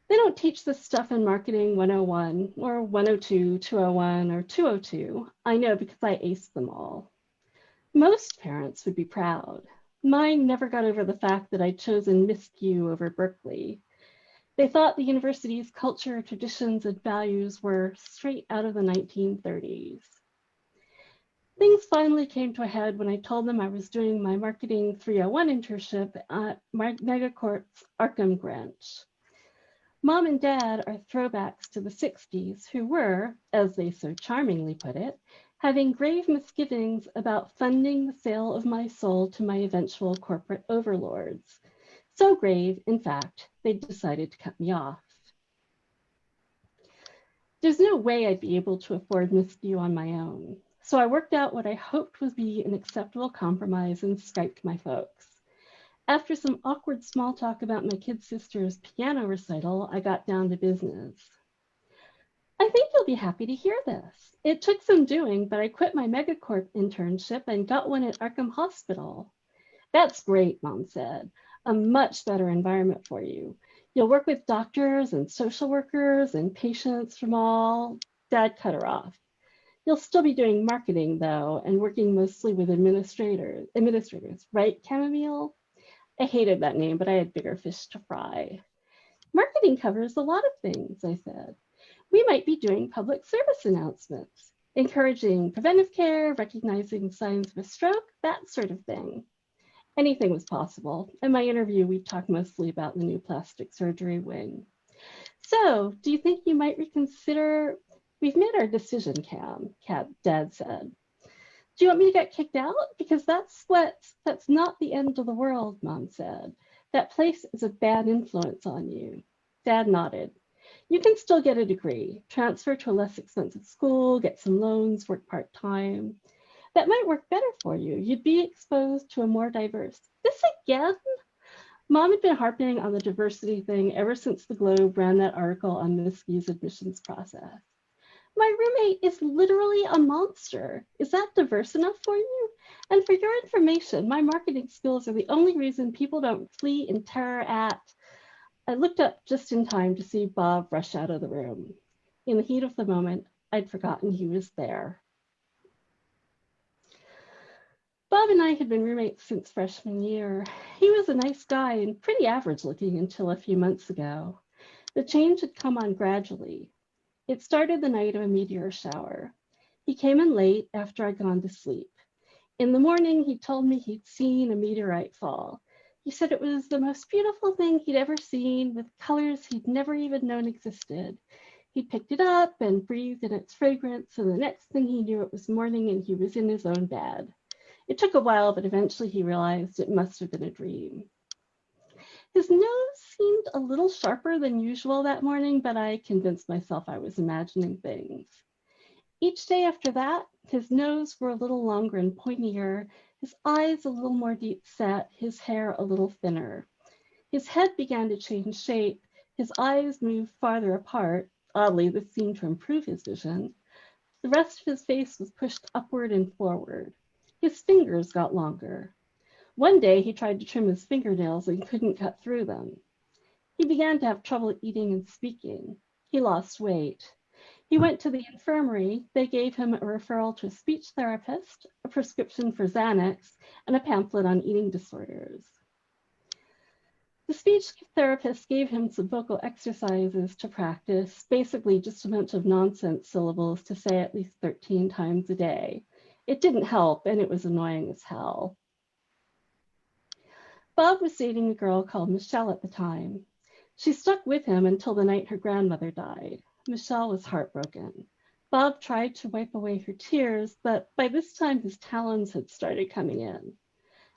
They don't teach this stuff in Marketing 101 or 102, 201, or 202. I know because I aced them all. Most parents would be proud. Mine never got over the fact that I'd chosen MISCU over Berkeley. They thought the university's culture, traditions, and values were straight out of the 1930s. Things finally came to a head when I told them I was doing my Marketing 301 internship at Megacorp's Arkham branch. Mom and Dad are throwbacks to the 60s who were, as they so charmingly put it, having grave misgivings about funding the sale of my soul to my eventual corporate overlords. So grave, in fact, they decided to cut me off. There's no way I'd be able to afford Miss View on my own. So I worked out what I hoped would be an acceptable compromise and Skyped my folks. After some awkward small talk about my kid sister's piano recital, I got down to business. I think you'll be happy to hear this. It took some doing, but I quit my Megacorp internship and got one at Arkham Hospital. That's great, Mom said. A much better environment for you. You'll work with doctors and social workers and patients from all. Dad cut her off. You'll still be doing marketing, though, and working mostly with administrators, right, Chamomile? I hated that name, but I had bigger fish to fry. Marketing covers a lot of things, I said. We might be doing public service announcements, encouraging preventive care, recognizing signs of a stroke, that sort of thing. Anything was possible. In my interview, we talked mostly about the new plastic surgery wing. So, do you think you might reconsider? We've made our decision, Cam, Dad said. Do you want me to get kicked out? Because that's not the end of the world, Mom said. That place is a bad influence on you. Dad nodded. You can still get a degree, transfer to a less expensive school, get some loans, work part-time. That might work better for you. You'd be exposed to a more diverse. This again? Mom had been harping on the diversity thing ever since the Globe ran that article on Miss View's admissions process. My roommate is literally a monster. Is that diverse enough for you? And for your information, my marketing skills are the only reason people don't flee in terror at. I looked up just in time to see Bob rush out of the room. In the heat of the moment, I'd forgotten he was there. Bob and I had been roommates since freshman year. He was a nice guy and pretty average looking until a few months ago. The change had come on gradually. It started the night of a meteor shower. He came in late after I'd gone to sleep. In the morning, he told me he'd seen a meteorite fall. He said it was the most beautiful thing he'd ever seen, with colors he'd never even known existed. He picked it up and breathed in its fragrance, and the next thing he knew, it was morning and he was in his own bed. It took a while, but eventually he realized it must have been a dream. His nose seemed a little sharper than usual that morning, but I convinced myself I was imagining things. Each day after that, his nose grew a little longer and pointier, his eyes a little more deep set, his hair a little thinner. His head began to change shape, his eyes moved farther apart. Oddly, this seemed to improve his vision. The rest of his face was pushed upward and forward. His fingers got longer. One day he tried to trim his fingernails and couldn't cut through them. He began to have trouble eating and speaking. He lost weight. He went to the infirmary. They gave him a referral to a speech therapist, a prescription for Xanax, and a pamphlet on eating disorders. The speech therapist gave him some vocal exercises to practice, basically just a bunch of nonsense syllables to say at least 13 times a day. It didn't help, and it was annoying as hell. Bob was dating a girl called Michelle at the time. She stuck with him until the night her grandmother died. Michelle was heartbroken. Bob tried to wipe away her tears, but by this time his talons had started coming in.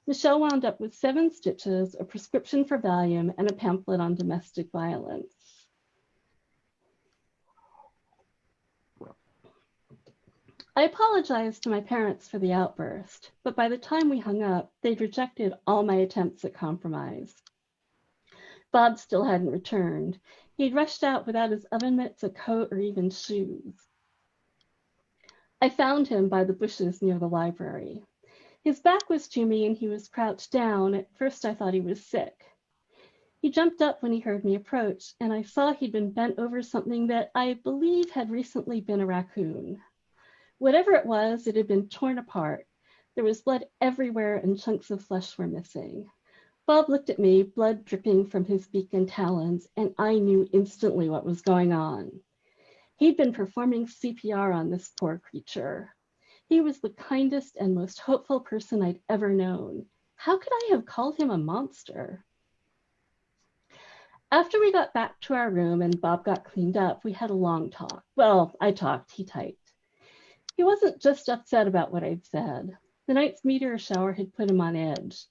Michelle wound up with 7 stitches, a prescription for Valium, and a pamphlet on domestic violence. I apologized to my parents for the outburst, but by the time we hung up, they'd rejected all my attempts at compromise. Bob still hadn't returned. He'd rushed out without his oven mitts, a coat, or even shoes. I found him by the bushes near the library. His back was to me and he was crouched down. At first I thought he was sick. He jumped up when he heard me approach, and I saw he'd been bent over something that I believe had recently been a raccoon. Whatever it was, it had been torn apart. There was blood everywhere and chunks of flesh were missing. Bob looked at me, blood dripping from his beak and talons, and I knew instantly what was going on. He'd been performing CPR on this poor creature. He was the kindest and most hopeful person I'd ever known. How could I have called him a monster? After we got back to our room and Bob got cleaned up, we had a long talk. Well, I talked, he typed. He wasn't just upset about what I'd said. The night's meteor shower had put him on edge.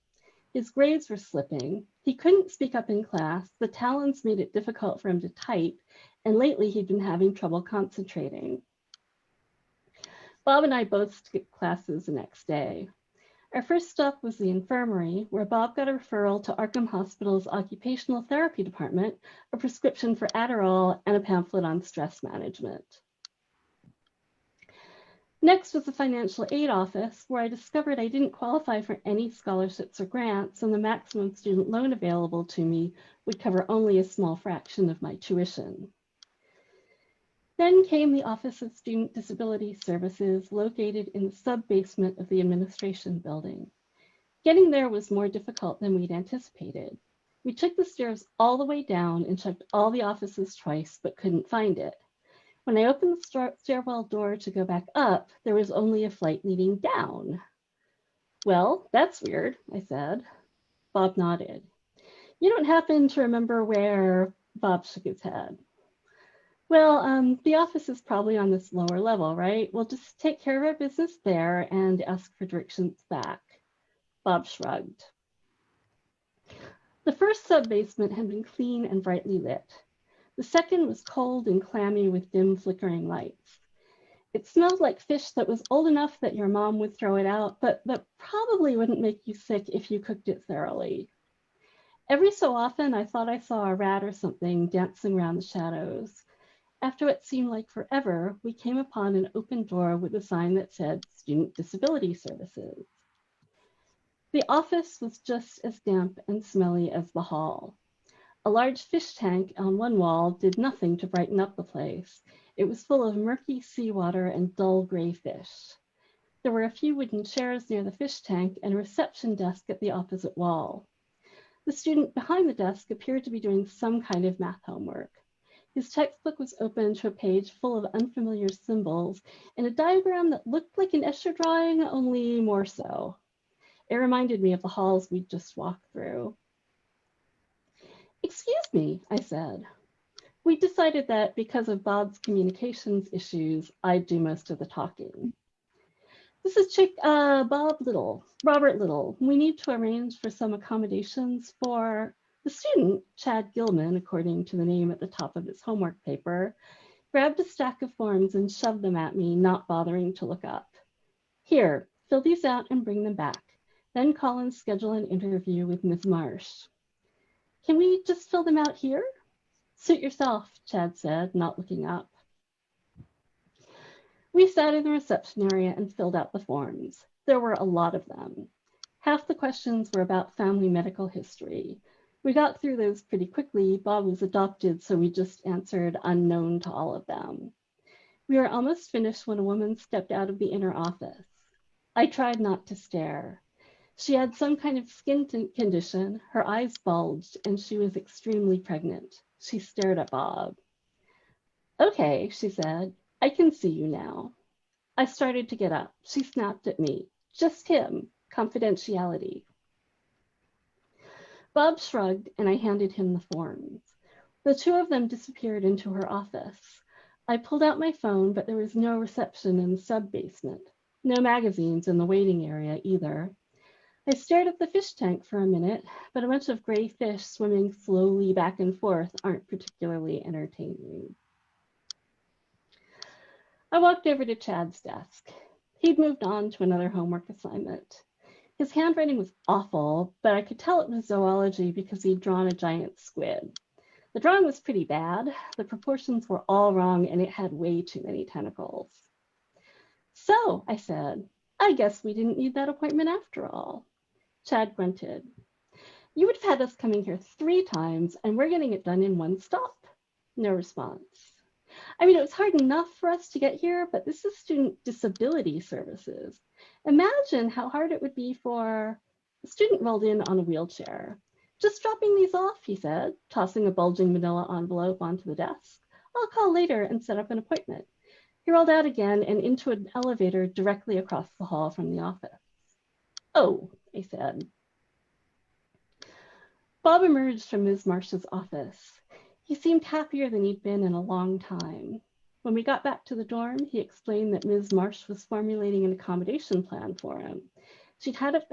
His grades were slipping. He couldn't speak up in class. The talons made it difficult for him to type, and lately he'd been having trouble concentrating. Bob and I both skipped classes the next day. Our first stop was the infirmary, where Bob got a referral to Arkham Hospital's occupational therapy department, a prescription for Adderall, and a pamphlet on stress management. Next was the financial aid office, where I discovered I didn't qualify for any scholarships or grants, and the maximum student loan available to me would cover only a small fraction of my tuition. Then came the Office of Student Disability Services, located in the sub-basement of the administration building. Getting there was more difficult than we'd anticipated. We took the stairs all the way down and checked all the offices twice, but couldn't find it. When I opened the stairwell door to go back up, there was only a flight leading down. Well, that's weird, I said. Bob nodded. You don't happen to remember where? Bob shook his head. Well, the office is probably on this lower level, right? We'll just take care of our business there and ask for directions back. Bob shrugged. The first sub-basement had been clean and brightly lit. The second was cold and clammy with dim flickering lights. It smelled like fish that was old enough that your mom would throw it out, but that probably wouldn't make you sick if you cooked it thoroughly. Every so often, I thought I saw a rat or something dancing around the shadows. After what seemed like forever, we came upon an open door with a sign that said Student Disability Services. The office was just as damp and smelly as the hall. A large fish tank on one wall did nothing to brighten up the place. It was full of murky seawater and dull gray fish. There were a few wooden chairs near the fish tank and a reception desk at the opposite wall. The student behind the desk appeared to be doing some kind of math homework. His textbook was open to a page full of unfamiliar symbols and a diagram that looked like an Escher drawing, only more so. It reminded me of the halls we'd just walked through. Excuse me, I said. We decided that because of Bob's communications issues, I'd do most of the talking. This is Robert Little. We need to arrange for some accommodations for the student, Chad Gilman, according to the name at the top of his homework paper, grabbed a stack of forms and shoved them at me, not bothering to look up. Here, fill these out and bring them back. Then call and schedule an interview with Ms. Marsh. Can we just fill them out here? Suit yourself, Chad said, not looking up. We sat in the reception area and filled out the forms. There were a lot of them. Half the questions were about family medical history. We got through those pretty quickly. Bob was adopted, so we just answered unknown to all of them. We were almost finished when a woman stepped out of the inner office. I tried not to stare. She had some kind of skin condition, her eyes bulged, and she was extremely pregnant. She stared at Bob. Okay, she said, I can see you now. I started to get up. She snapped at me. Just him, confidentiality. Bob shrugged, and I handed him the forms. The two of them disappeared into her office. I pulled out my phone, but there was no reception in the sub-basement. No magazines in the waiting area either. I stared at the fish tank for a minute, but a bunch of gray fish swimming slowly back and forth aren't particularly entertaining. I walked over to Chad's desk. He'd moved on to another homework assignment. His handwriting was awful, but I could tell it was zoology because he'd drawn a giant squid. The drawing was pretty bad. The proportions were all wrong, and it had way too many tentacles. So, I said, I guess we didn't need that appointment after all. Chad grunted. You would have had us coming here 3 times, and we're getting it done in 1 stop. No response. I mean, it was hard enough for us to get here, but this is Student Disability Services. Imagine how hard it would be for a student rolled in on a wheelchair. Just dropping these off, he said, tossing a bulging manila envelope onto the desk. I'll call later and set up an appointment. He rolled out again and into an elevator directly across the hall from the office. Oh, I said. Bob emerged from Ms. Marsh's office. He seemed happier than he'd been in a long time. When we got back to the dorm, he explained that Ms. Marsh was formulating an accommodation plan for him. She'd have it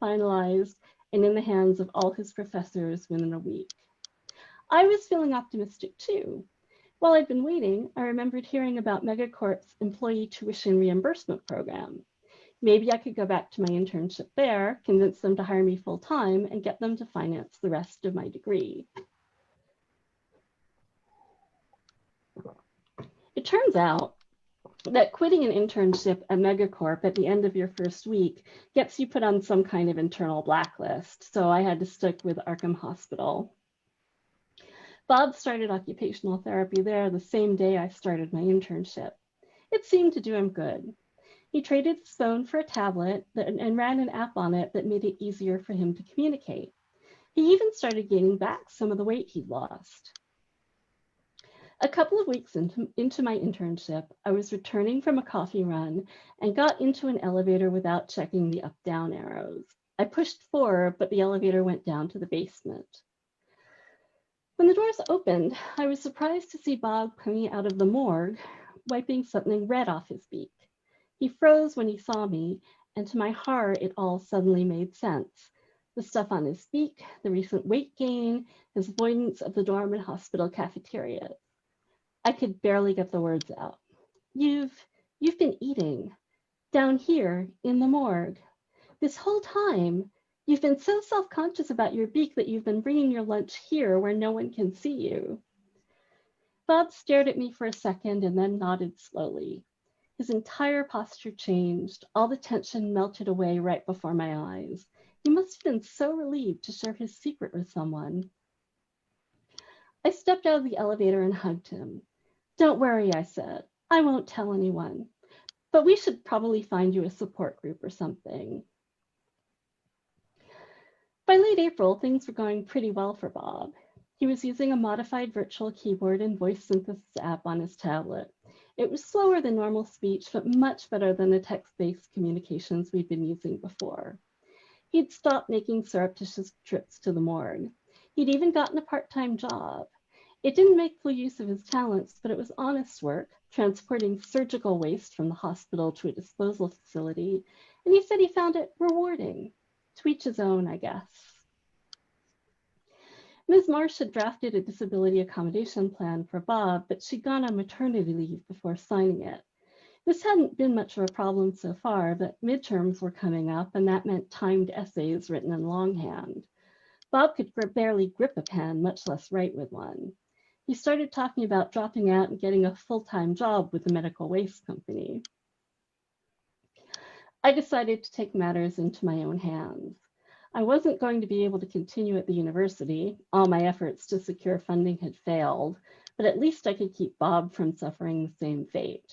finalized and in the hands of all his professors within a week. I was feeling optimistic too. While I'd been waiting, I remembered hearing about Megacorp's employee tuition reimbursement program. Maybe I could go back to my internship there, convince them to hire me full-time, and get them to finance the rest of my degree. It turns out that quitting an internship at Megacorp at the end of your first week gets you put on some kind of internal blacklist, so I had to stick with Arkham Hospital. Bob started occupational therapy there the same day I started my internship. It seemed to do him good. He traded his phone for a tablet and ran an app on it that made it easier for him to communicate. He even started gaining back some of the weight he'd lost. A couple of weeks into my internship, I was returning from a coffee run and got into an elevator without checking the up-down arrows. I pushed 4, but the elevator went down to the basement. When the doors opened, I was surprised to see Bob coming out of the morgue, wiping something red off his beak. He froze when he saw me, and to my horror, it all suddenly made sense. The stuff on his beak, the recent weight gain, his avoidance of the dorm and hospital cafeterias. I could barely get the words out. You've been eating down here in the morgue. This whole time, you've been so self-conscious about your beak that you've been bringing your lunch here where no one can see you. Bob stared at me for a second and then nodded slowly. His entire posture changed. All the tension melted away right before my eyes. He must have been so relieved to share his secret with someone. I stepped out of the elevator and hugged him. Don't worry, I said. I won't tell anyone. But we should probably find you a support group or something. By late April, things were going pretty well for Bob. He was using a modified virtual keyboard and voice synthesis app on his tablet. It was slower than normal speech, but much better than the text-based communications we'd been using before. He'd stopped making surreptitious trips to the morgue. He'd even gotten a part-time job. It didn't make full use of his talents, but it was honest work, transporting surgical waste from the hospital to a disposal facility, and he said he found it rewarding. To each his own, I guess. Ms. Marsh had drafted a disability accommodation plan for Bob, but she'd gone on maternity leave before signing it. This hadn't been much of a problem so far, but midterms were coming up, and that meant timed essays written in longhand. Bob could barely grip a pen, much less write with one. He started talking about dropping out and getting a full-time job with the medical waste company. I decided to take matters into my own hands. I wasn't going to be able to continue at the university. All my efforts to secure funding had failed, but at least I could keep Bob from suffering the same fate.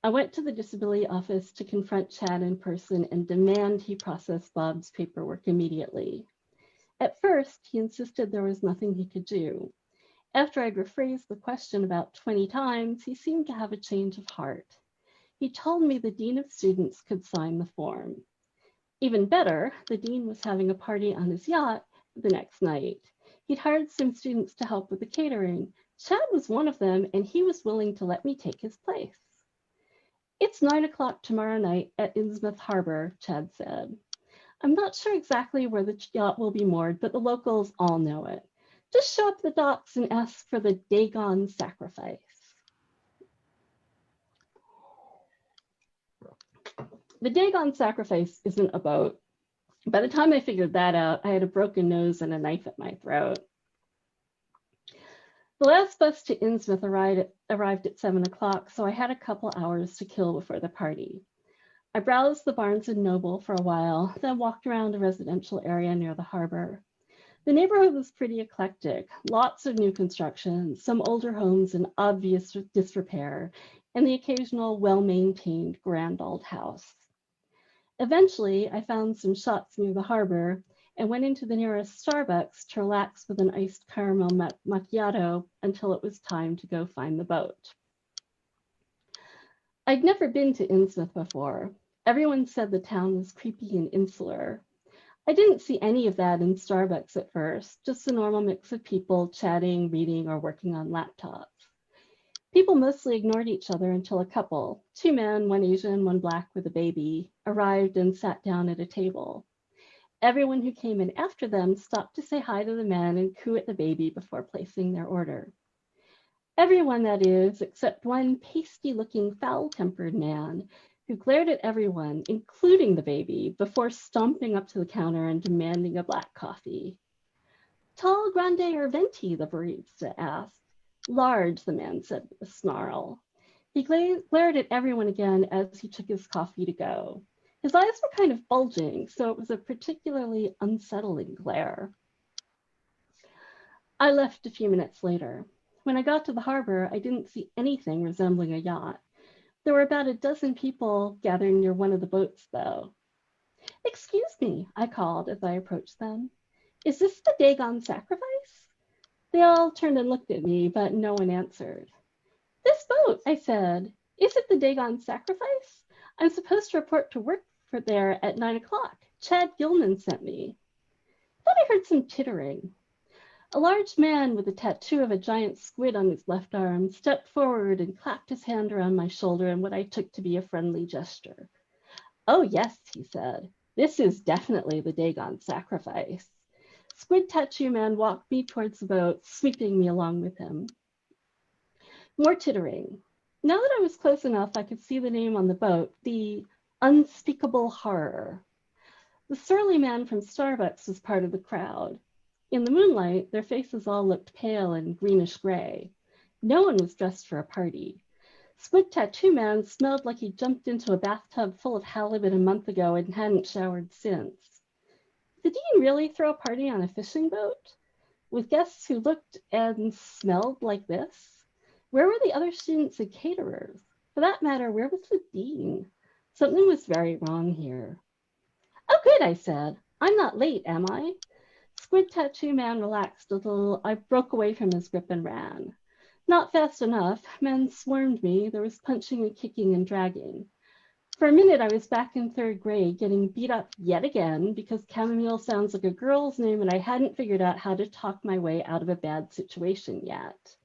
I went to the disability office to confront Chad in person and demand he process Bob's paperwork immediately. At first, he insisted there was nothing he could do. After I'd rephrased the question about 20 times, he seemed to have a change of heart. He told me the dean of students could sign the form. Even better, the dean was having a party on his yacht the next night. He'd hired some students to help with the catering. Chad was one of them, and he was willing to let me take his place. It's 9 o'clock tomorrow night at Innsmouth Harbor, Chad said. I'm not sure exactly where the yacht will be moored, but the locals all know it. Just show up the docks and ask for the Dagon sacrifice. The Dagon sacrifice isn't a boat. By the time I figured that out, I had a broken nose and a knife at my throat. The last bus to Innsmouth arrived at 7 o'clock, so I had a couple hours to kill before the party. I browsed the Barnes & Noble for a while, then walked around a residential area near the harbor. The neighborhood was pretty eclectic, lots of new construction, some older homes in obvious disrepair, and the occasional well-maintained grand old house. Eventually, I found some shops near the harbor and went into the nearest Starbucks to relax with an iced caramel macchiato until it was time to go find the boat. I'd never been to Innsmouth before. Everyone said the town was creepy and insular. I didn't see any of that in Starbucks at first, just the normal mix of people chatting, reading, or working on laptops. People mostly ignored each other until a couple, 2 men, one Asian, one Black with a baby, arrived and sat down at a table. Everyone who came in after them stopped to say hi to the men and coo at the baby before placing their order. Everyone, that is, except one pasty-looking, foul-tempered man who glared at everyone, including the baby, before stomping up to the counter and demanding a black coffee. Tall, grande, or venti, the barista asked. Large, the man said with a snarl. He glared at everyone again as he took his coffee to go. His eyes were kind of bulging, so it was a particularly unsettling glare. I left a few minutes later. When I got to the harbor, I didn't see anything resembling a yacht. There were about a dozen people gathered near one of the boats, though. Excuse me, I called as I approached them. Is this the Dagon sacrifice? They all turned and looked at me, but no one answered. This boat, I said. Is it the Dagon sacrifice? I'm supposed to report to work for there at 9 o'clock. Chad Gilman sent me. Then I heard some tittering. A large man with a tattoo of a giant squid on his left arm stepped forward and clapped his hand around my shoulder in what I took to be a friendly gesture. Oh, yes, he said. This is definitely the Dagon sacrifice. Squid Tattoo Man walked me towards the boat, sweeping me along with him. More tittering. Now that I was close enough, I could see the name on the boat, the Unspeakable Horror. The surly man from Starbucks was part of the crowd. In the moonlight, their faces all looked pale and greenish gray. No one was dressed for a party. Squid Tattoo Man smelled like he jumped into a bathtub full of halibut a month ago and hadn't showered since. Did Dean really throw a party on a fishing boat? With guests who looked and smelled like this? Where were the other students and caterers? For that matter, where was the dean? Something was very wrong here. Oh, good, I said. I'm not late, am I? Squid Tattoo Man relaxed a little. I broke away from his grip and ran. Not fast enough. Men swarmed me. There was punching and kicking and dragging. For a minute, I was back in third grade, getting beat up yet again because chamomile sounds like a girl's name and I hadn't figured out how to talk my way out of a bad situation yet.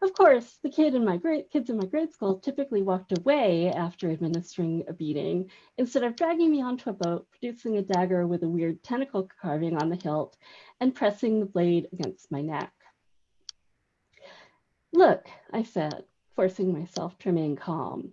Of course, the kids in my grade school typically walked away after administering a beating instead of dragging me onto a boat, producing a dagger with a weird tentacle carving on the hilt, and pressing the blade against my neck. Look, I said, forcing myself to remain calm.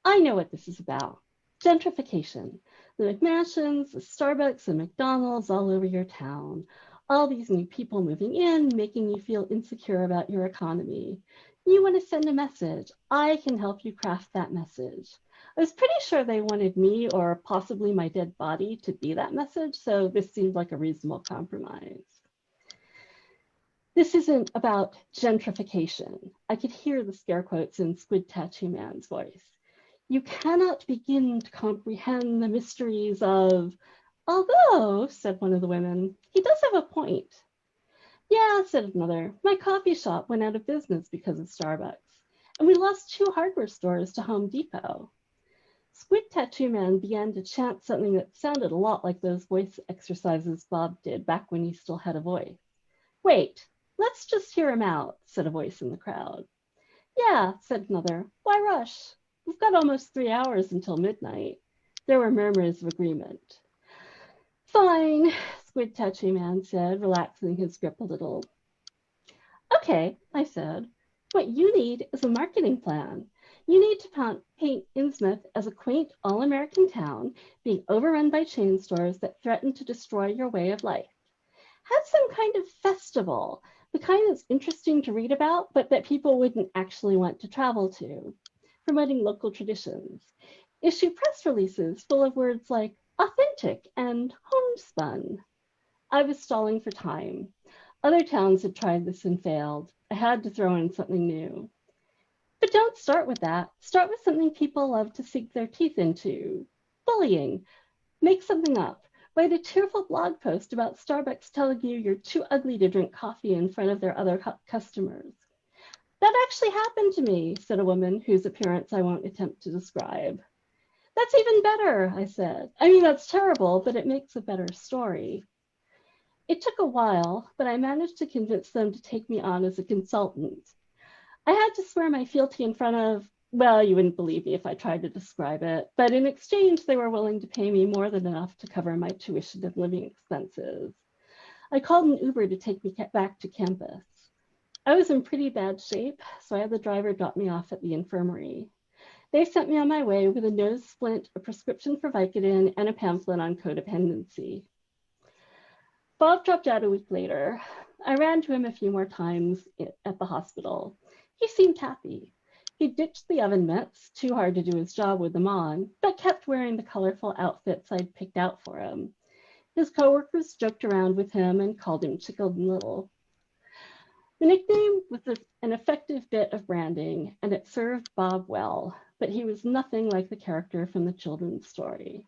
I know what this is about. Gentrification. The McMansions, the Starbucks, the McDonald's all over your town. All these new people moving in, making you feel insecure about your economy. You want to send a message. I can help you craft that message. I was pretty sure they wanted me or possibly my dead body to be that message, so this seemed like a reasonable compromise. This isn't about gentrification. I could hear the scare quotes in Squid Tattoo Man's voice. You cannot begin to comprehend the mysteries of, although, said one of the women, he does have a point. Yeah, said another, my coffee shop went out of business because of Starbucks, and we lost 2 hardware stores to Home Depot. Squid Tattoo Man began to chant something that sounded a lot like those voice exercises Bob did back when he still had a voice. Wait, let's just hear him out, said a voice in the crowd. Yeah, said another, why rush? We've got almost 3 hours until midnight. There were murmurs of agreement. Fine, Squid Tattoo Man said, relaxing his grip a little. Okay, I said. What you need is a marketing plan. You need to paint Innsmouth as a quaint, all-American town being overrun by chain stores that threaten to destroy your way of life. Have some kind of festival, the kind that's interesting to read about, but that people wouldn't actually want to travel to. Promoting local traditions. Issue press releases full of words like authentic and homespun. I was stalling for time. Other towns had tried this and failed. I had to throw in something new. But don't start with that. Start with something people love to sink their teeth into. Bullying. Make something up. Write a tearful blog post about Starbucks telling you you're too ugly to drink coffee in front of their other customers. That actually happened to me, said a woman whose appearance I won't attempt to describe. That's even better, I said. I mean, that's terrible, but it makes a better story. It took a while, but I managed to convince them to take me on as a consultant. I had to swear my fealty in front of, well, you wouldn't believe me if I tried to describe it, but in exchange, they were willing to pay me more than enough to cover my tuition and living expenses. I called an Uber to take me back to campus. I was in pretty bad shape, so I had the driver drop me off at the infirmary. They sent me on my way with a nose splint, a prescription for Vicodin, and a pamphlet on codependency. Bob dropped out a week later. I ran to him a few more times at the hospital. He seemed happy. He ditched the oven mitts, too hard to do his job with them on, but kept wearing the colorful outfits I'd picked out for him. His coworkers joked around with him and called him Chicken Little. The nickname was an effective bit of branding, and it served Bob well, but he was nothing like the character from the children's story.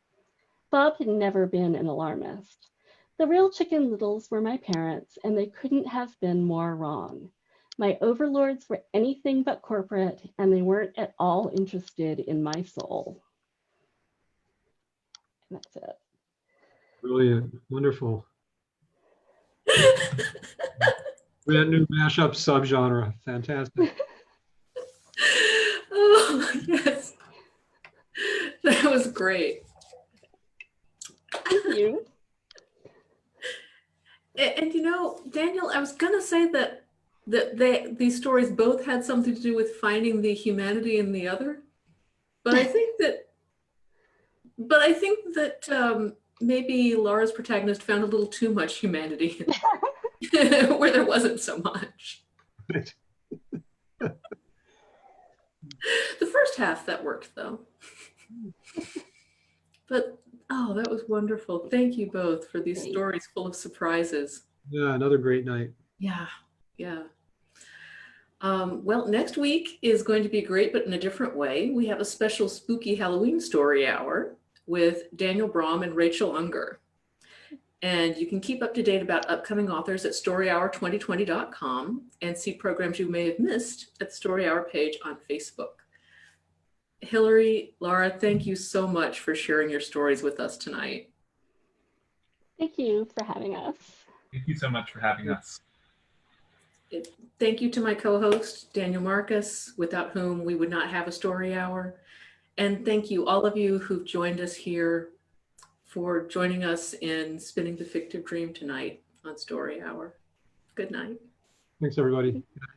Bob had never been an alarmist. The real Chicken Littles were my parents, and they couldn't have been more wrong. My overlords were anything but corporate, and they weren't at all interested in my soul. And that's it. Brilliant. Wonderful. Brand new mashup subgenre. Fantastic. Oh, yes. That was great. Thank you. And you know, Daniel, I was gonna say that these stories both had something to do with finding the humanity in the other, but I think that maybe Laura's protagonist found a little too much humanity where there wasn't so much. Right. The first half that worked though. But oh, that was wonderful. Thank you both for these stories full of surprises. Yeah, another great night. Yeah, yeah. Well, next week is going to be great, but in a different way. We have a special spooky Halloween story hour with Daniel Brahm and Rachel Unger. And you can keep up to date about upcoming authors at storyhour2020.com and see programs you may have missed at the Story Hour page on Facebook. Hilary, Laura, thank you so much for sharing your stories with us tonight. Thank you for having us. Thank you so much for having us. Thank you to my co-host, Daniel Marcus, without whom we would not have a story hour. And thank you, all of you who've joined us here, for joining us in Spinning the Fictive Dream tonight on Story Hour. Good night. Thanks, everybody. Good night.